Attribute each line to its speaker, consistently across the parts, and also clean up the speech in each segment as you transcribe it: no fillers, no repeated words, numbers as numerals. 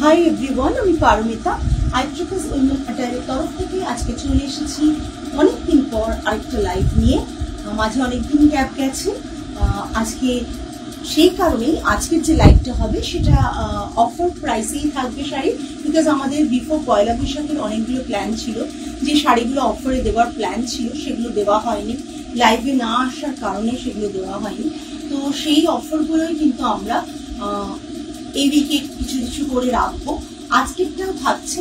Speaker 1: Hi everyone, আমি Paromita আইট্রিকাস women অ্যাটায়ারের তরফ থেকে আজকে চলে এসেছি অনেকদিন পর আরেকটা লাইভ নিয়ে। মাঝে অনেকদিন গ্যাপ গেছে, আজকে সেই কারণেই আজকের যে লাইভটা হবে সেটা অফার প্রাইসেই থাকবে শাড়ি। বিকজ আমাদের বিফোর পয়লা বৈশাখের অনেকগুলো প্ল্যান ছিল, যে শাড়িগুলো অফারে দেওয়ার প্ল্যান ছিল সেগুলো দেওয়া হয়নি, লাইভে না আসার কারণে সেগুলো দেওয়া হয়নি। তো সেই অফারগুলোই কিন্তু আমরা এই উইকে কিছু কিছু করে রাখবো। আজকেরটাও থাকছে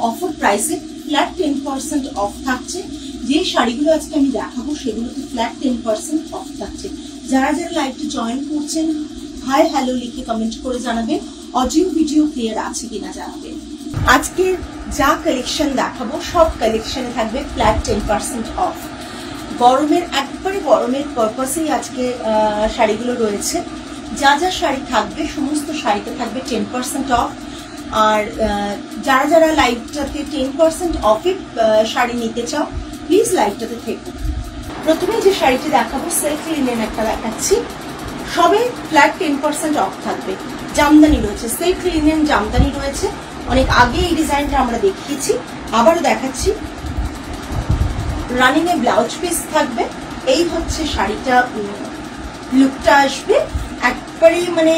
Speaker 1: অফার প্রাইসে, ফ্ল্যাট 10% অফ থাকছে। যে শাড়িগুলো আজকে আমি দেখাবো সেগুলোতে ফ্ল্যাট 10% অফ থাকছে। যারা যারা লাইভটা জয়েন করছেন হাই হ্যালো লিখে কমেন্ট করে জানাবেন, অডিও ভিডিও ক্লিয়ার আছে কিনা জানাবেন। আজকে যা কালেকশন দেখাবো সব কালেকশনে থাকবে ফ্ল্যাট 10% অফ। গরমের একবারে গরমের পারপাসেই আজকে শাড়িগুলো রয়েছে। যা যা শাড়ি থাকবে সমস্ত শাড়িতে থাকবে 10% অফ। আর যারা যারা লাইভটাতে 10% অফে শাড়ি নিতে চাও প্লিজ লাইভটাতে থেকো। প্রথমে যে শাড়িটি দেখাবো সেলফ লিনেন একটা দেখাচ্ছি, সবে ফ্ল্যাট 10% অফ থাকবে। জামদানি রয়েছে, সেলফ লিনেন জামদানি রয়েছে। অনেক আগে এই ডিজাইনটা আমরা দেখিয়েছি, আবারও দেখাচ্ছি। রানিং এ ব্লাউজ পিস থাকবে। এই হচ্ছে শাড়িটা, লুকটা আসবে একবারে মানে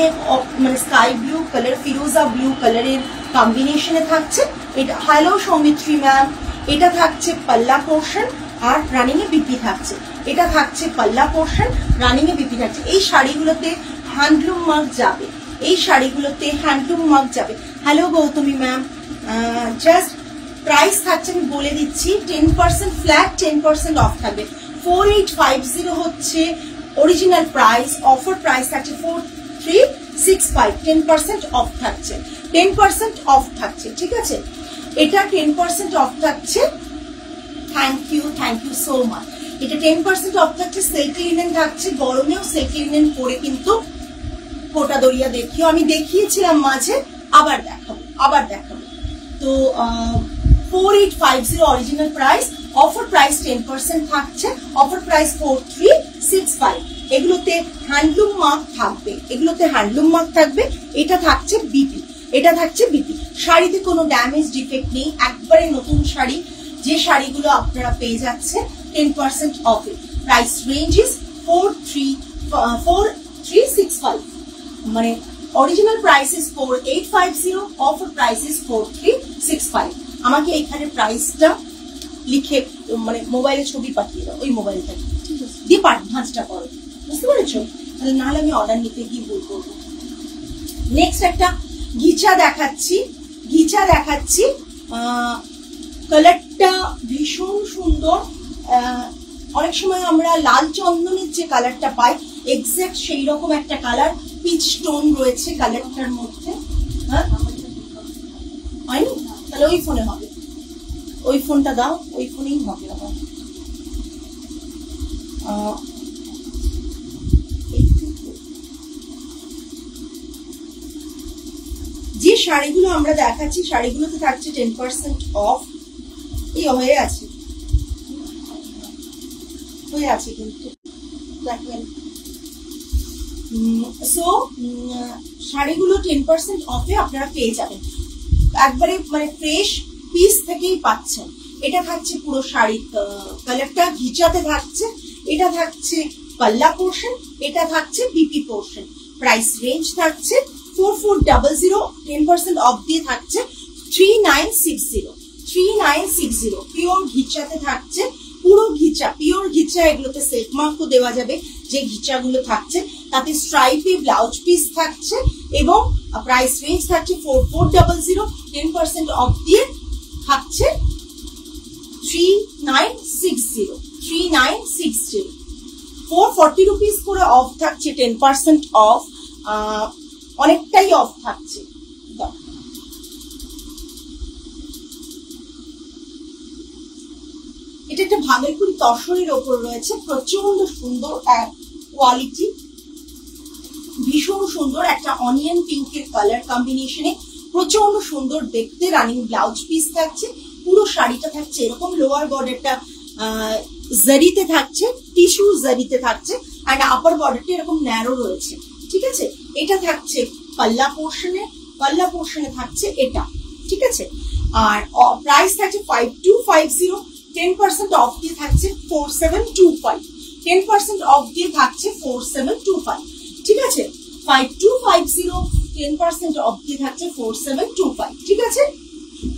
Speaker 1: স্কাই ব্লু কালার, ফিরোজা ব্লু কালারের কম্বিনেশনে থাকছে। এটা হ্যালো সৌমিত্রী ম্যাম, এটা থাকছে পাল্লা পোর্শন আর রানিং এ বিপি থাকছে। এটা থাকছে পাল্লা পোর্শন, রানিং এ বিপি থাকছে। এই শাড়িগুলোতে হ্যান্ডলুম মার্ক যাবে, এই শাড়িগুলোতে হ্যান্ডলুম মার্ক যাবে। Hello Gautami ma'am, just price থাকছে আমি বলে দিচ্ছি 10% ফ্ল্যাট 10% অফ থাকবে। 4850 হচ্ছে অরিজিনাল প্রাইস, অফার প্রাইস থাকছে 4365। 10% অফ থাকছে, 10% অফ থাকছে, ঠিক আছে। এটা 10% অফ থাকছে। Thank you so much. এটা 10% অফ থাকছে। সিল্ক লিনেন থাকছে, গরমেও সিল্ক লিনেন পরে কিন্তু কোটা দরিয়া দেখিও, আমি দেখিয়েছিলাম মাঝে, আবার দেখাবো। তো 4850 অরিজিনাল প্রাইস, অফার প্রাইস 10% থাকছে। Offer price 4365। এগুলোতে হ্যান্ডলুম মার্ক থাকবে, এটা থাকছে বিপি। শাড়িতে কোনো ড্যামেজ ডিফেক্ট নেই, একবারে নতুন শাড়ি। যে শাড়িগুলো আপনারা পেয়ে যাচ্ছে 10% অফে। প্রাইস রেঞ্জ ইজ 4365, মানে original price is 4850, offer price is 4365। আমাকে এখানে প্রাইসটা লিখে মানে মোবাইলে ছবি পাঠিয়ে দাও, ওই মোবাইল থেকে দিয়ে ভাঁজটা করো, বুঝতে পেরেছো? তাহলে নাহলে আমি অর্ডার নিতে গিয়ে ভুল করবো। নেক্সট একটা ঘিচা দেখাচ্ছি, কালারটা ভীষণ সুন্দর। অনেক সময় আমরা লাল চন্দনের যে কালারটা পাই এক্সাক্ট সেই রকম একটা কালার, পিচ টোন রয়েছে কালারটার মধ্যে। হ্যাঁ হয়নি? তাহলে ওই ফোনে হবে, ওই ফোনটা দাও, ওই ফোনেই হবে। আবার যে শাড়িগুলো আমরা দেখাচ্ছি শাড়িগুলোতে থাকছে 10% অফ। এই হয়ে আছে কিন্তু দেখেন। সো শাড়িগুলো 10% অফে আপনারা পেয়ে যাবেন, একবারে মানে ফ্রেশ পিস থেকেই পাচ্ছেন। এটা থাকছে পুরো শাড়ির কালারটা ঘিচাতে থাকছে। এটা থাকছে পাল্লা পোর্শন, এটা থাকছে বিপি পোর্শন। প্রাইস রেঞ্জ থাকছে 4400, 10% অফ দিয়ে থাকছে 3960। পিওর ঘিচাতে থাকছে, পুরো ঘিচা, পিওর ঘিচা। এগুলোতে সেট মার্কও দেওয়া যাবে যে ঘিচাগুলো থাকছে, তাতে স্ট্রাইপে ব্লাউজ পিস থাকছে এবং প্রাইস রেঞ্জ থাকছে 4400, 10% অফ দিয়ে থাকছে 3960। 440 রুপিস করে অফ থাকছে, 10% অফ, অনেকটাই অফ থাকছে। এটা একটা ভাগলপুরি তসরের ওপর রয়েছে, প্রচন্ড সুন্দর কোয়ালিটি, ভীষণ সুন্দর। একটা অনিয়ন পিঙ্কের কালার কম্বিনেশনে প্রচন্ড সুন্দর দেখতে। রানিং ব্লাউজ পিস থাকছে, পুরো শাড়িটা থাকছে এরকম। লোয়ার বর্ডারটা জারিতে থাকছে, টিস্যু জারিতে থাকছে, আর আপার বর্ডারটা এরকম ন্যারো রয়েছে, ঠিক আছে। এটা থাকছে পাল্লা পোর্শনে, পাল্লা পোর্শনে থাকছে এটা, ঠিক আছে। আর প্রাইস থাকছে 5250, 10% অফ দিয়ে থাকছে 4725, 10% অফ দিয়ে থাকছে 4725, ঠিক আছে। 5250, 10% অফ দিয়ে থাকছে 4725, ঠিক আছে।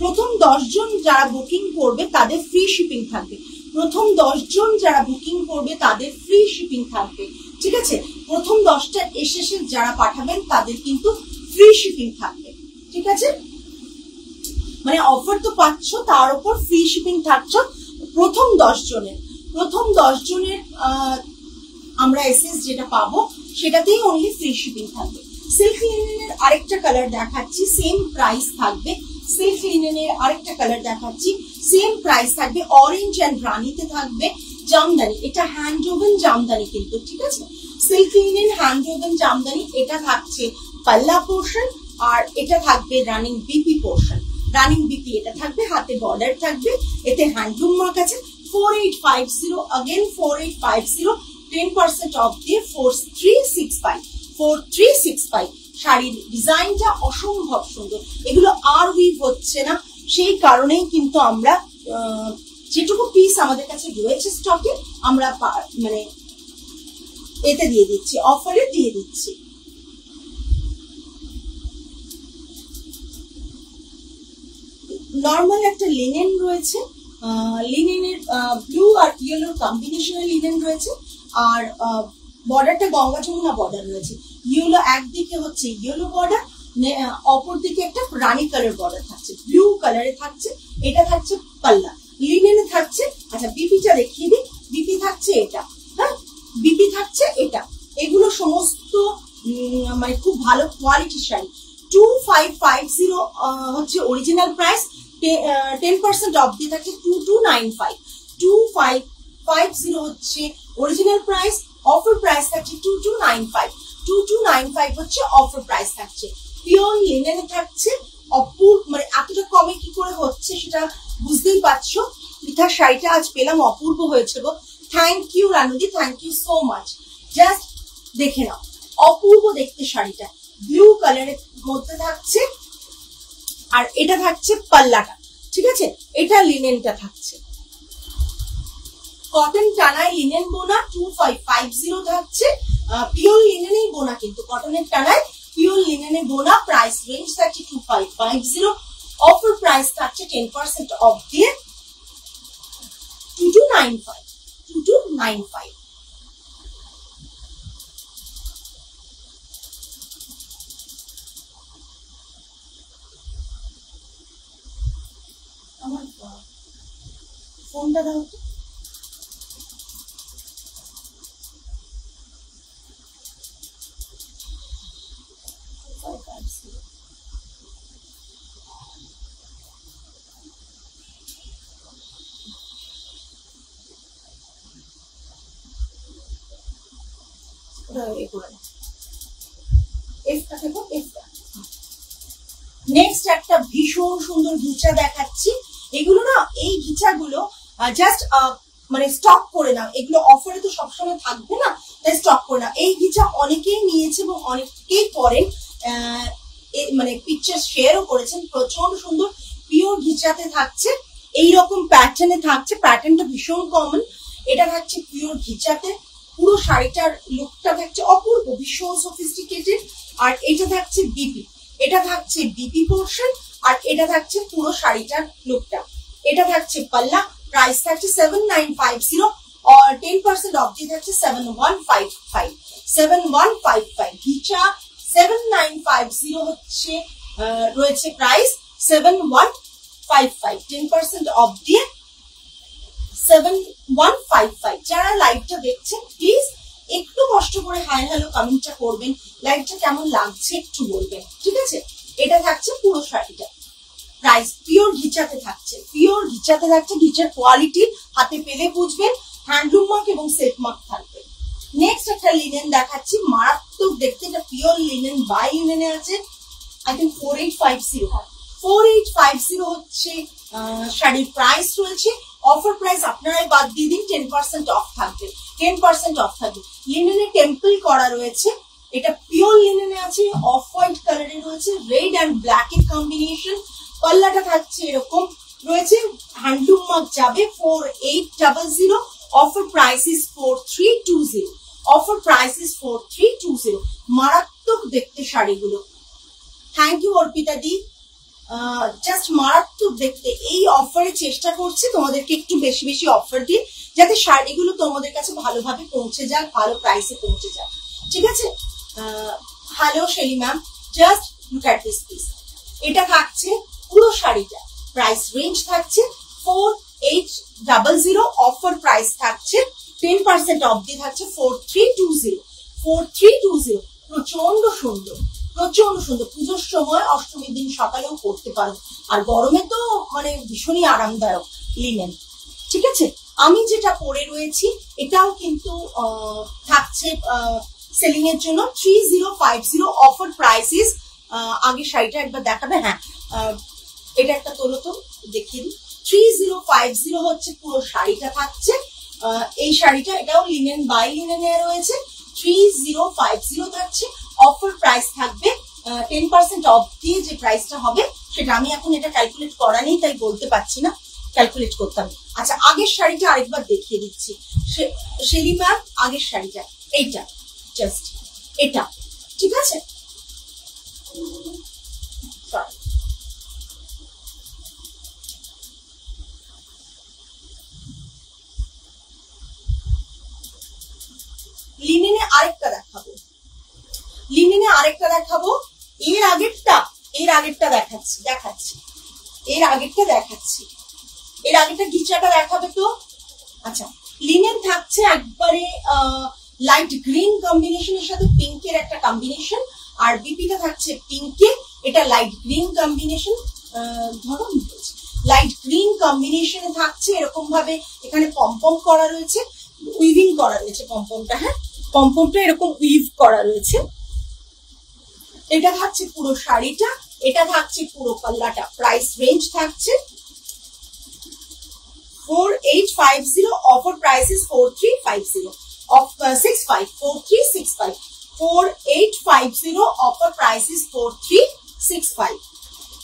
Speaker 1: প্রথম 10 জন যারা বুকিং করবে তাদের ফ্রি শিপিং থাকবে, প্রথম 10 জন যারা বুকিং করবে তাদের ফ্রি শিপিং থাকবে, ঠিক আছে। প্রথম 10টা এসে যারা পাঠাবেন তাদের কিন্তু ফ্রি শিপিং থাকবে, ঠিক আছে। মানে অফার তো পাচ্ছ, তার উপর ফ্রি শিপিং থাকছ প্রথম 10 জনের। প্রথম 10 জনের আমরা এসএস যেটা পাবো সেটাতেই অনলি ফ্রি শিপিং থাকবে। সিল্ক লিনেনের আরেকটা কালার দেখাচ্ছি, সেম প্রাইস থাকবে। সিল্ক লিনেনের আরেকটা কালার দেখাচ্ছি, সেম প্রাইস থাকবে। অরেঞ্জ অ্যান্ড রানিতে থাকবে জামদানি, এটা হ্যান্ড ওভেন জামদানি কিন্তু, ঠিক আছে। Silk linen hand woven Jamdani, এটা থাকছে পাল্লা পোর্শন, আর এটা থাকবে running BP portion. Running BP এটা থাকবে, হাতে বর্ডার থাকবে, এতে হ্যান্ডলুম মার্ক আছে। 4850, अगेन 4850, 10% অফ দিয়ে 4365, 4365। শাড়ির ডিজাইনটা অসম্ভব সুন্দর, এগুলো আর উইভ হচ্ছে না, সেই কারণেই কিন্তু আমরা যেটুকু পিস আমাদের কাছে রয়েছে স্টকে আমরা মানে এতে দিয়ে দিচ্ছি, অফারে দিয়ে দিচ্ছি। নর্মাল একটা লিনেন রয়েছে, লিনেনের ব্লু আর ইয়েলোর কম্বিনেশনের লিনেন রয়েছে, আর বর্ডারটা গঙ্গা যমুনা বর্ডার রয়েছে। ইয়েলো একদিকে হচ্ছে ইয়েলো বর্ডার, অপর দিকে একটা রানী কালার বর্ডার থাকছে, ব্লু কালারে থাকছে। এটা থাকছে পাল্লা, লিনেনে থাকছে। আচ্ছা বিপিটা দেখিয়ে দিই, বিপি থাকছে এটা, হ্যাঁ বিপি থাকছে এটা। এগুলো সমস্ত মানে খুব ভালো কোয়ালিটির শাড়ি। 2550 হচ্ছে অরিজিনাল প্রাইস, 10% অফ দিয়ে থাকছে 2295, 2550 হচ্ছে অরিজিনাল প্রাইস, অফার প্রাইস থাকছে 2295, 2295 হচ্ছে অফার প্রাইস থাকছে। পিওর লিনেনে থাকছে, মানে এতটা কমে কি করে হচ্ছে সেটা বুঝতেই পারছো। পৃথার শাড়িটা আজ পেলাম, অপূর্ব হয়েছে গো। থ্যাংক ইউ রানুদি, thank you so much. Just দেখে নাও, অপূর্ব দেখতে শাড়িটা, ব্লু কালারের মধ্যে থাকছে, আর এটা থাকছে পাল্লাটা, ঠিক আছে। এটা লিনেনটা থাকছে কটন টানায় লিনেন বোনা, 2550 থাকছে। পিওর লিনেনেই বোনা কিন্তু, কটনের টানায় পিওর লিনেনে বোনা। প্রাইস রেঞ্জ থাকছে 2550, অফার প্রাইস থাকছে 10% অফ দিয়ে 2295, 2295। আমার ফোনটা দাও তো। নেক্সট একটা ভীষণ সুন্দর ঘিচা দেখাচ্ছি। এগুলো না, এই ঘিচাগুলো জাস্ট মানে স্টক করে নাও, এগুলো অফারে তো সবসময় থাকবে না, তাই স্টক করে নাও। এই ঘিচা অনেকেই নিয়েছে এবং অনেকেই পরেন, মানে পিকচার শেয়ারও করেছেন। প্রচন্ড সুন্দর পিওর ঘিচাতে থাকছে, এইরকম প্যাটার্নে থাকছে, প্যাটার্নটা ভীষণ কমন। এটা থাকছে পিওর ঘিচাতে, পুরো শাড়িটার লুকটা থাকছে অপূর্ব, ভীষণ সফিস্টিকেটেড। আর এটা থাকছে বিপি, এটা থাকছে বিপি পোর্শন, আর এটা থাকছে পুরো শাড়িটার লুকটা। এটা থাকছে পাল্লা, প্রাইস থাকছে 7950, আর 10% অফ দিয়ে থাকছে 7155, 7155। ঘিচা 7950 হচ্ছে রয়েছে প্রাইস, 7155, 10% অফ দিয়ে 7155। যারা লাইভটা দেখছেন প্লিজ একটু কষ্ট করে হাই হ্যালো কমেন্টটা করবেন, লাইভটা কেমন লাগছে একটু বলবেন, ঠিক আছে। এটা থাকছে পুরো শাড়িটা, প্রাইস পিওর ঘিচাতে থাকছে, পিওর ঘিচাতে থাকছে। ঘিচার কোয়ালিটি হাতে পেলে বুঝবেন, হ্যান্ডলুম মার্ক এবং সেট মার্ক থাকবে। নেক্সট একটা লিনেন দেখাচ্ছি, মারাত্মক দেখতে, এটা পিওর লিনেন বাই লিনেনে আছে। আই থিঙ্ক 4850, 4850 হচ্ছে শাড়ির প্রাইস রয়েছে। অফার প্রাইস আপনারাই বাদ দিয়ে দিন, 10% অফ থাকবে, 10% অফ থাকবে। লিনেনে টেম্পল করা রয়েছে, এটা পিওর লিনেনে আছে, অফ হোয়াইট কালারে রয়েছে, রেড অ্যান্ড ব্ল্যাক এর কম্বিনেশন। পাল্লাটা থাকছে এরকম রয়েছে, হ্যান্ডলুম মার্ক যাবে 4800, offer price is 4320, offer price is 4320। মারাত্মক দেখতে শাড়িগুলো। Thank you Arpita di, just মারাত্মক দেখতে। এই অফারে চেষ্টা করছি তোমাদেরকে একটু বেশি বেশি অফার দিয়ে, যাতে শাড়িগুলো তোমাদের কাছে ভালোভাবে পৌঁছে যাক, ভালো প্রাইসে পৌঁছে যাক, ঠিক আছে। Hello Shelly ma'am, just look at this piece. এটা থাকছে পুরো শাড়িটা, প্রাইস রেঞ্জ থাকছে 4800, অফার প্রাইস থাকছে 10% অফ দিয়ে থাকছে 4320, 4320। প্রচন্ড সুন্দর, প্রচন্ড সুন্দর। পুজোর সময় অষ্টমীর দিন সকালেও পরতে পারো, আর গরমে তো মানে ভীষণই আরামদায়ক লিনেন, ঠিক আছে। আমি যেটা পরে রয়েছি এটাও কিন্তু থাকছে সেলিং এর জন্য 3050, অফার প্রাইসিস। আগে শাড়িটা একবার দেখাবে, হ্যাঁ এটা একটা তোলো তো দেখিয়ে দিই। 3050 হচ্ছে পুরো শাড়িটা থাকছে। এই শাড়িটা এটাও লিনেন বাই লিনেনে রয়েছে, 3050 থাকছে। অফার প্রাইস থাকবে 10% অফ দিয়ে যে প্রাইসটা হবে সেটা আমি এখন এটা ক্যালকুলেট করা নেই, তাই বলতে পারছি না, ক্যালকুলেট করতাম। আচ্ছা, আগের শাড়িটা আরেকবার দেখিয়ে দিচ্ছি। শেলি ম্যাম, আগের শাড়িটা এইটা, জাস্ট এটা, ঠিক আছে। লিনেনে আরেকটা দেখাবো, লিনেনে আরেকটা দেখাবো। এর আগেরটা দেখাচ্ছি, এর আগেরটা দেখাচ্ছি। এর আগেরটা গিচাটা দেখাবে তো। আচ্ছা, লিনেন থাকছে একবারে লাইট গ্রিন কম্বিনেশনের সাথে পিঙ্কের একটা কম্বিনেশন, আর বিপিটা থাকছে পিঙ্কে, এটা লাইট গ্রিন কম্বিনেশন, ধরো লাইট গ্রিন কম্বিনেশনে থাকছে। এরকম ভাবে এখানে পম্পম করা রয়েছে, উইভিং করা রয়েছে পম্পমটা, হ্যাঁ পম্পমটা এরকম উইভ করা রয়েছে। এটা থাকছে পুরো শাড়িটা, এটা থাকছে পুরো পাল্লাটা। প্রাইস রেঞ্জ থাকছে 4850, offer price is 4350, of 65 4365, 4850, offer price ইস 4365,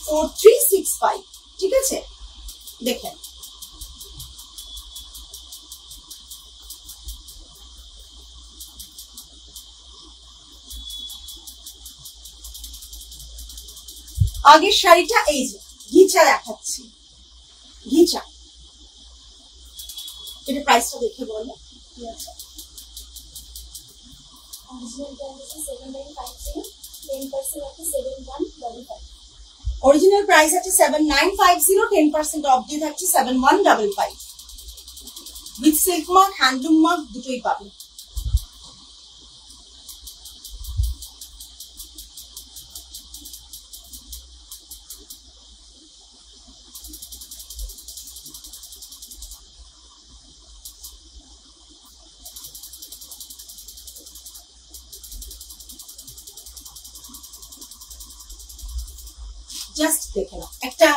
Speaker 1: 4365, ঠিক আছে। দেখেন আগের শাড়িটা, এই যে ঘিচা দেখাচ্ছি, ঘিচা। এটা প্রাইসটা দেখে বলো কি আছে। অরিজিনাল প্রাইস আছে 7950, 10% অফ দিয়ে থাকছে 7155, with silk mark, handloom mark দুটোই পাবে। জাস্ট দেখে নাও, একটা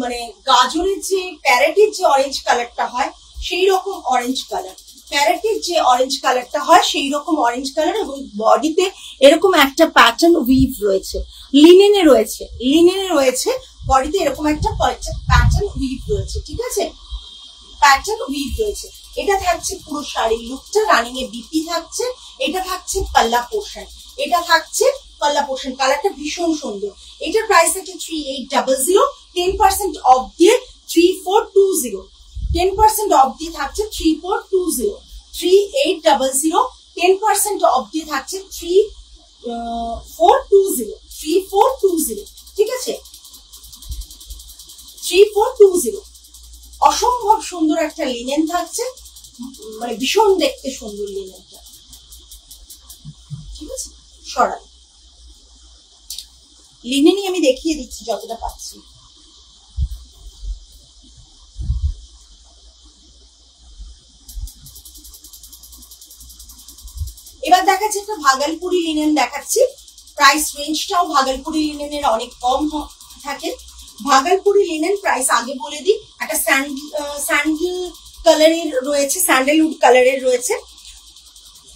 Speaker 1: মানে গাজরের যে প্যারেটের যে অরেঞ্জ কালারটা হয় সেই রকম অরেঞ্জ কালার, প্যারেটের যে অরেঞ্জ কালারটা হয় সেই রকম অরেঞ্জ কালার, এবং বডিতে এরকম একটা প্যাটার্ন উইভ রয়েছে, লিনেনে রয়েছে, লিনেনে রয়েছে, বডিতে এরকম একটা প্যাটার্ন উইভ রয়েছে, ঠিক আছে, প্যাটার্ন উইভ রয়েছে। এটা থাকছে পুরো শাড়ির লুকটা, রানিং এ বিপি থাকছে, এটা থাকছে পাল্লা পোর্শন, এটা থাকছে পাল্লা পোর্শন। কালারটা ভীষণ সুন্দর। এটার প্রাইস আছে 3800, 10% অফ দিয়ে 3420, 10% অফ দিয়ে থাকছে 3420, 3800, 10% অফ দিয়ে থাকছে 3420, 3420, ঠিক আছে, 3420। অসম্ভব সুন্দর একটা লিনেন থাকছে, মানে ভীষণ দেখতে সুন্দর লিনেনটা, ঠিক আছে। সরাই লিনেনই আমি দেখিয়ে দিচ্ছি যতটা পাচ্ছি। এবার দেখাচ্ছি একটা ভাগলপুরি লিনেন দেখাচ্ছি। প্রাইস রেঞ্জটাও ভাগলপুরি লিনেনের অনেক কম থাকে। ভাগলপুরি লিনেন প্রাইস আগে বলে দিই, একটা স্যান্ডেল কালারের রয়েছে, স্যান্ডেলউড কালারের রয়েছে,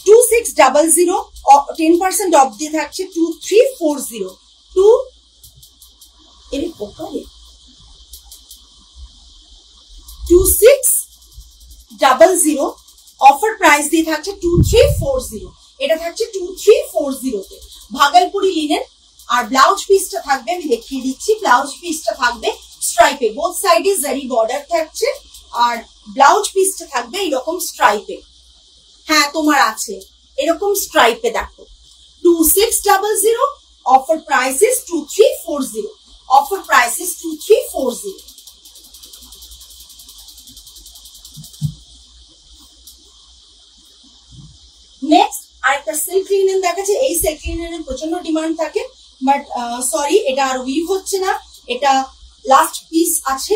Speaker 1: 2600 10% অফ দিয়ে থাকছে 2340 2600 অফার প্রাইস দিয়ে থাকছে 2340, এটা থাকছে 2340 তে। ভাগলপুরি লিনেন। আর ব্লাউজ পিসটা থাকবে, আমি দেখিয়ে দিচ্ছি, ব্লাউজ পিসটা থাকবে স্ট্রাইপে, বোথ সাইডে জারি বর্ডার থাকছে, আর ব্লাউজ পিসটা থাকবে এরকম স্ট্রাইপে। হ্যাঁ তোমার আছে এরকম স্ট্রাইপে, দেখো 2600, offer price is 2340, offer price is 2340। Next আরেকটা সিল্ক লিনেন দেখাচ্ছে। এই সিল্ক লিনেনের প্রচন্ড ডিমান্ড থাকে, বাট সরি এটা আর উইভ হচ্ছে না, এটা লাস্ট পিস আছে।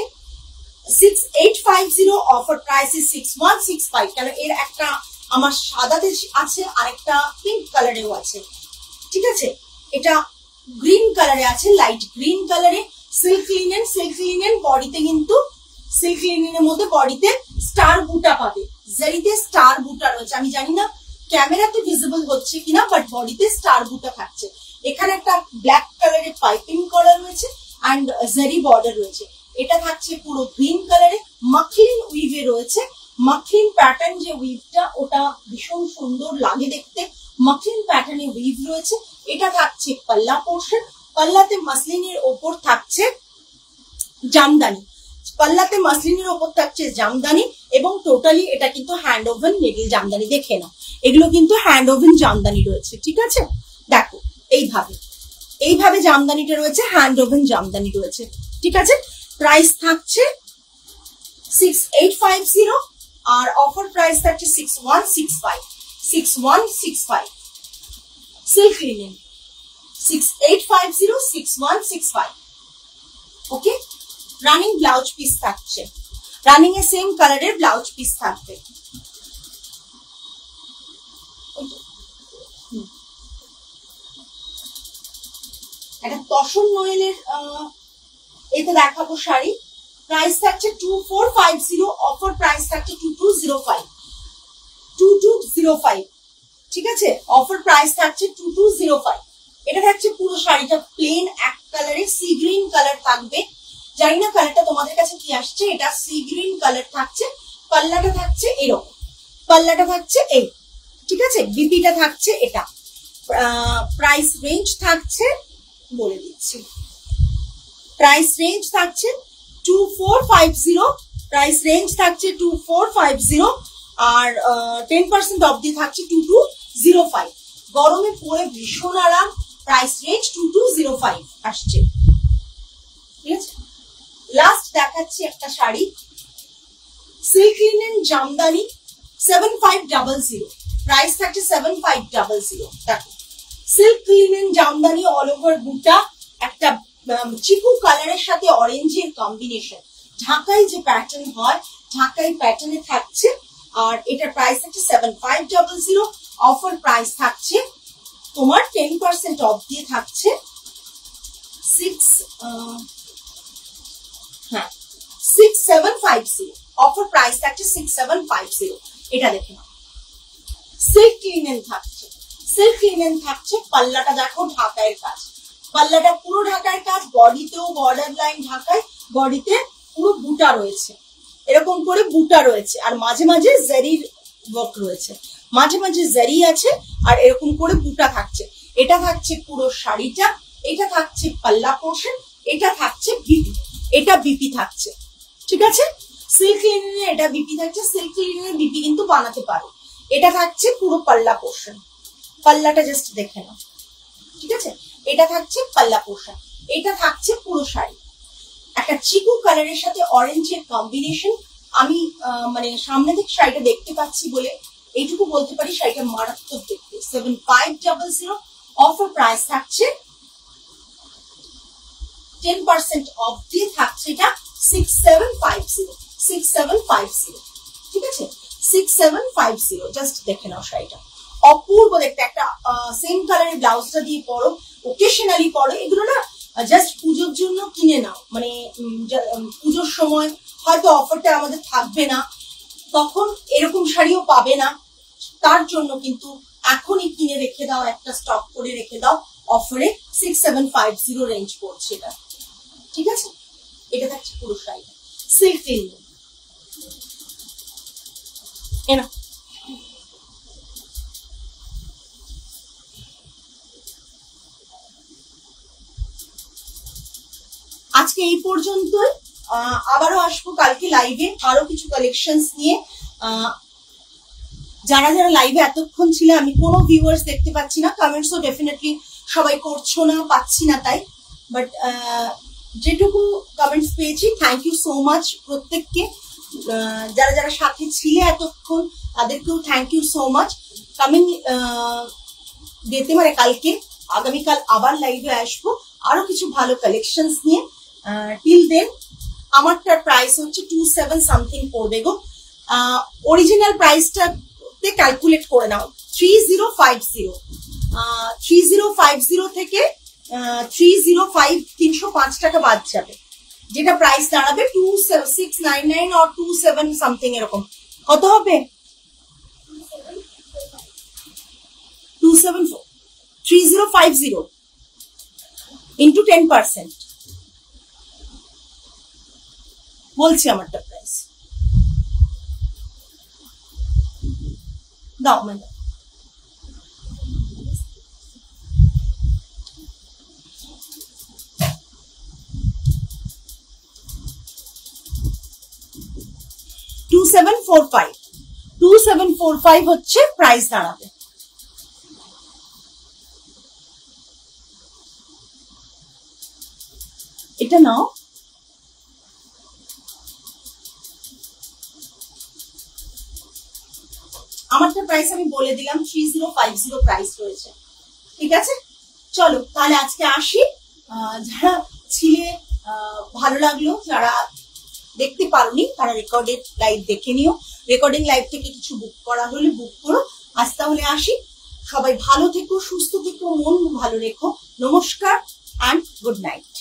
Speaker 1: 6850, অফার প্রাইস ইজ 6165। কেন এর একটা আমার সাদাতে আছে, আরেকটা পিঙ্ক কালারেও আছে, ঠিক আছে? এটা গ্রিন কালারে আছে, লাইট গ্রিন কালারে। সিল্ক লিনেন, সিল্ক লিনেন বডিতে কিন্তু সিল্ক লিনেনের মধ্যে বডিতে স্টার বুটা পাবে, জারিতে স্টার বুটা রয়েছে। আমি জানি না ক্যামেরাতে ভিজিবল হচ্ছে কিনা, বাট বডিতে স্টার বুটা থাকছে। এখানে একটা ব্ল্যাক কালারের পাইপিং করা রয়েছে অ্যান্ড জারি বর্ডার রয়েছে। এটা থাকছে পুরো গ্রিন কালারে, মাখলিন উইভে রয়েছে। মাখলিন প্যাটার্ন যে উইভটা, ওটা ভীষণ সুন্দর লাগে দেখতে। মাখলিন প্যাটার্নে উইভ রয়েছে। এটা থাকছে পাল্লা পোর্শন, পাল্লাতে মাসলিনের ওপর থাকছে জামদানি, পাল্লাতে মাসলিনের ওপর থাকছে জামদানি, এবং টোটালি এটা কিন্তু হ্যান্ড ওভেন নেডল জামদানি। দেখে নাও, এগুলো কিন্তু হ্যান্ড ওভেন জামদানি রয়েছে, ঠিক আছে? দেখো এইভাবে এইভাবে জামদানিটা রয়েছে, হ্যান্ড ওভেন জামদানি রয়েছে, ঠিক আছে? প্রাইস থাকছে 6850, আর অফার প্রাইস থাকছে 6165, 6165। Silk linen 6850, 6165। ওকে, রানিং ব্লাউজ পিস থাকছে, রানিং এ সেম কালারের ব্লাউজ পিস থাকবে। একটা তসর নয়েলের এতে দেখাবো শাড়ি। প্রাইস থাকছে 2450, অফার প্রাইস থাকছে 2205, 2205, ঠিক আছে? অফার প্রাইস থাকছে 2205। এটা থাকছে পুরো শাড়িটা প্লেন এক কালারে, সি গ্রিন কালার থাকবে। জানি না কালারটা তোমাদের কাছে কি আসছে, এটা সি গ্রিন কালার থাকছে। পাল্লাটা থাকছে এরকম, পাল্লাটা থাকছে এই, ঠিক আছে? বিপিটা থাকছে এটা। প্রাইস রেঞ্জ থাকছে, বলে দিচ্ছি, প্রাইস রেঞ্জ থাকছে 2450, প্রাইস রেঞ্জ থাকছে 2450, আর 10% অফ দিয়ে থাকছে 2205। গরমে পরে ভীষণ আরাম। প্রাইস রেঞ্জ 2205 আসছে, ঠিক আছে? লাস্ট দেখাচ্ছি একটা sari, silk linen Jamdani 7500, price থাকছে 7500। দেখো silk linen Jamdani all over বুটা, একটা চিকু কালারের সাথে অরেঞ্জের কম্বিনেশন, ঢাকাই যে প্যাটার্ন হয় ঢাকাই প্যাটার্নে থাকছে। আর এটার প্রাইস থাকছে 7500, অফার প্রাইস থাকছে তোমার 10% অফ দিয়ে থাকছে 6750, অফার প্রাইস থাকছে 6750। এটা দেখে নাও, সিল্ক লিনেন থাকছে, সিল্ক লিনেন থাকছে। পাল্লাটা দেখো ঢাকাইয়ের কাজ, পাল্লাটা পুরো ঢাকাইয়ের কাজ, বডিতেও বর্ডার লাইন ঢাকাই, বডিতে পুরো বুটা রয়েছে, এরকম করে বুটা রয়েছে, আর মাঝে মাঝে জারির ওয়ার্ক রয়েছে, মাঝে মাঝে জারি আছে, আর এরকম করে বুটা থাকছে। এটা থাকছে পুরো শাড়িটা, এটা থাকছে পাল্লা পোর্শন, এটা থাকছে বিপি, এটা বিপি থাকছে, ঠিক আছে? সিল্ক লিনেনে এটা বিপি থাকছে, সিল্ক লিনেনে বিপি কিন্তু বানাতে পারো। এটা থাকছে পুরো পাল্লা পোর্শন, পাল্লাটা জাস্ট দেখে নাও, ঠিক আছে? এটা থাকছে পাল্লা পোর্শন, এটা থাকছে পুরো শাড়ি। একটা চিকু কালারের সাথে অরেঞ্জের কম্বিনেশন। আমি মানে সামনে থেকে শাড়িটা দেখতে পাচ্ছি বলে এইটুকু বলতে পারি শাড়িটা মারাত্মক দেখতে। 7500, অফার প্রাইস থাকছে 10% অফ দিয়ে থাকছে এটা 6750, 6750, ঠিক আছে? 6750, জাস্ট দেখে নাও শাড়িটা, অপূর্ব দেখতে। একটা সেম কালারের ব্লাউজটা দিয়ে পরো, ওকেশনালি পরো। এগুলো না জাস্ট পুজোর জন্য কিনে নাও, মানে পুজোর সময় হয়তো অফারটা আমাদের থাকবে না, তখন এরকম শাড়িও পাবে না, তার জন্য কিন্তু এখনই কিনে রেখে দাও, একটা স্টক করে রেখে দাও, অফারে 6750 রেঞ্জ পড়ছে এটা, ঠিক আছে? এটা থাকছে পুরো শাড়িটা সিল্ক লিনেন। এনা আজকে এই পর্যন্তই, আবারও আসবো কালকে লাইভে আরো কিছু কালেকশনস নিয়ে। যারা যারা লাইভে এতক্ষণ ছিল, আমি কোনো ভিউয়ার্স দেখতে পাচ্ছি না, কমেন্টসও ডেফিনেটলি সবাই করছো না, পাচ্ছি না তাই, বাট যেটুকু কমেন্টস পেয়েছি থ্যাংক ইউ সো মাচ প্রত্যেককে। যারা যারা সাথে ছিলে এতক্ষণ তাদেরকেও thank you so much. Coming ডেতে মানে কালকে, আগামীকাল আবার লাইভে আসবো আরো কিছু ভালো কালেকশনস নিয়ে। টিল দেন আমারটার প্রাইস হচ্ছে 27 সামথিং পড়বে গো। অরিজিনাল প্রাইসটাতে ক্যালকুলেট করে নাও 3050, 3050 থেকে 305 305 টাকা বাদ যাবে, যেটা প্রাইস দাঁড়াবে 2699 or 27 সামথিং এরকম। কত হবে? 3050 ইন্টু 10% বলছি আমারটা প্রাইস দাও মানে 2745 হচ্ছে প্রাইস দাঁড়াবে। এটা নাও, আমারটা প্রাইস আমি বলে দিলাম 3050 প্রাইস রয়েছে, ঠিক আছে? চলো তাহলে আজকে আসি। যারা ছিলে ভালো লাগলো, যারা দেখতে পারোনি তারা রেকর্ডেড লাইভ দেখে নিও, রেকর্ডিং লাইভ থেকে কিছু বুক করা হলে বুক করো। আজ তাহলে আসি, সবাই ভালো থেকো, সুস্থ থেকো, মন ভালো রেখো। নমস্কার অ্যান্ড গুড নাইট।